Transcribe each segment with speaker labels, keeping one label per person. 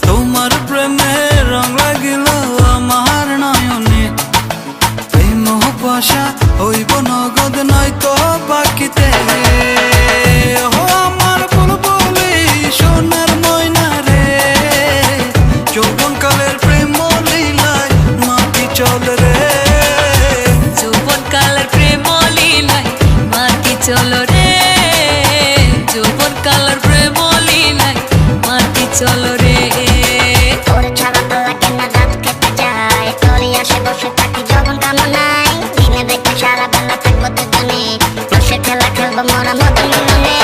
Speaker 1: তোমার প্রেমে রং লাগিল আমার নয়নে, এই মোহ কুয়াশা হইব নগদ নয়তো বাকিতে। ও আমার বুলবুলি সোনার ময়না রে, যৌবনকালের প্রেম লীলায় মাটি চল রে,
Speaker 2: যৌবনকালের প্রেম লীলায় মাটি চল রে, যৌবনকালের প্রেম লীলায় মাটি চল রে।
Speaker 3: তোর ছাড়া তো লাগে না রাত কেটে যায়, তোরই আসে বসে থাকি যখন কামনায়, দিনে দেখে সারা বেলা থাকবো দুজনে, রসের খেলা খেলবো মোরা মদন মিলনে।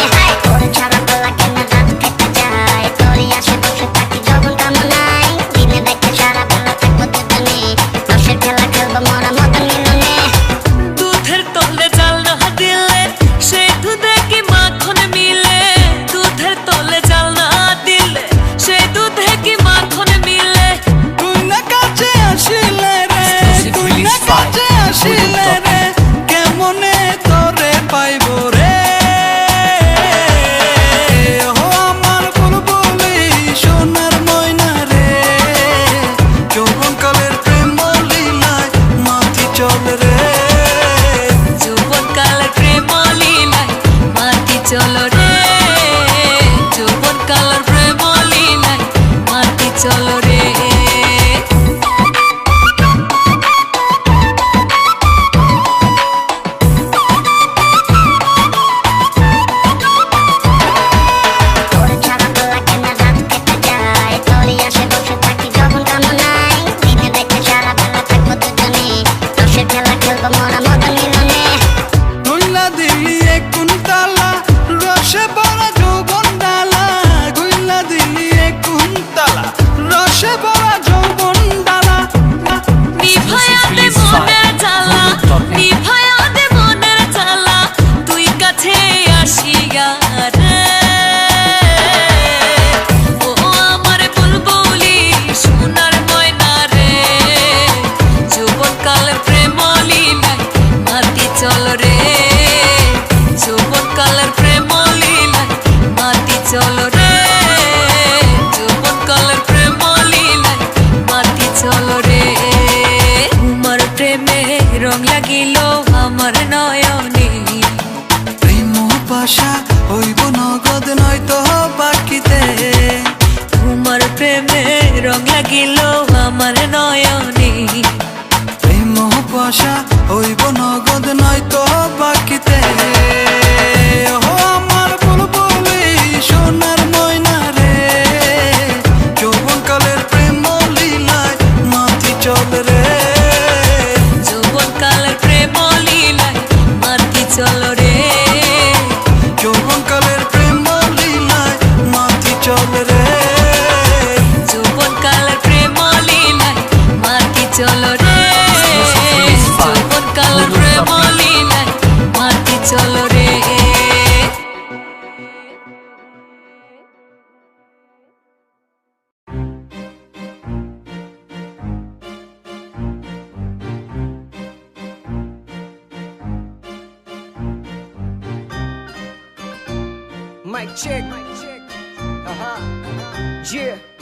Speaker 3: তোর ছাড়া তো লাগে না রাত কেটে যায়, তোরই আসে বসে থাকি যখন কামনায়, দিনে দেখে সারা বেলা থাকবো দুজনে, রসের খেলা খেলবো মোরা মদন মিলনে।
Speaker 2: দুধের তলে জাল না দিলে সেই দুধে কি মাখন মিলে, দুধের তলে জাল না দিলে সেই দুধে কি মাখন মিলে।
Speaker 1: তুই না কাছে আসিলে রে, তুই না কাছে আসিলে রে, কেমনে তোরে পাইব রে। ও আমার বুলবুলি সোনার ময়না রে, যৌবনকালের প্রেম লীলায় মাটি চল রে,
Speaker 2: যৌবনকালের প্রেম লীলায় মাটি চল রে, যৌবনকালের প্রেম লীলায় মাটি চল রে।
Speaker 3: তোর ছাড়া তো লাগে না রাত কেটে যায়, তোরই আসে বসে থাকি যখন কামনায়, দিনে দেখে সারা বেলা থাকবো দুজনে, রসের খেলা খেলবো মোরা মদন মিলনে।
Speaker 1: গুইলা দিলি এক কুন্তলা রসে ভরা যৌবন ডালা, গুইলা দিলি এক কুন্তলা রসে ভরা যৌবন ডালা।
Speaker 2: নিভায়া দে মনের জ্বালা, নিভায়া দে মনের জ্বালা, তুই কাছে আসিয়া রে। ও আমার বুলবুলি সোনার ময়না রে, যৌবনকালের প্রেম লীলায় মাটি চল রে, যৌবনকালের প্রেম লীলায় মাটি চল রে, যৌবনকালের প্রেম লীলায় মাটি চল রে। তোমার প্রেমে রং লাগিল আমার নয়নে,
Speaker 1: প্রেম পাশা হইব নগদ নয়তো বাকিতে।
Speaker 2: তোমার প্রেমে রং লাগিল আমার নয়নে,
Speaker 1: প্রেম পাশা হইব নগদ নয়তো বাকিতে। ও আমার বুলবুলি সোনার ময়না রে, যৌবনকালের প্রেম লীলায় মাটি চল রে,
Speaker 2: যৌবনকালের প্রেম লীলায় মাটি চল রে,
Speaker 1: যৌবনকালের প্রেম লীলায় মাটি চল রে,
Speaker 2: যৌবনকালের প্রেম লীলায় মাটি চল রে, যৌবনকালের প্রেম লীলায় মাটি চল রে।
Speaker 4: Mic check. Yeah.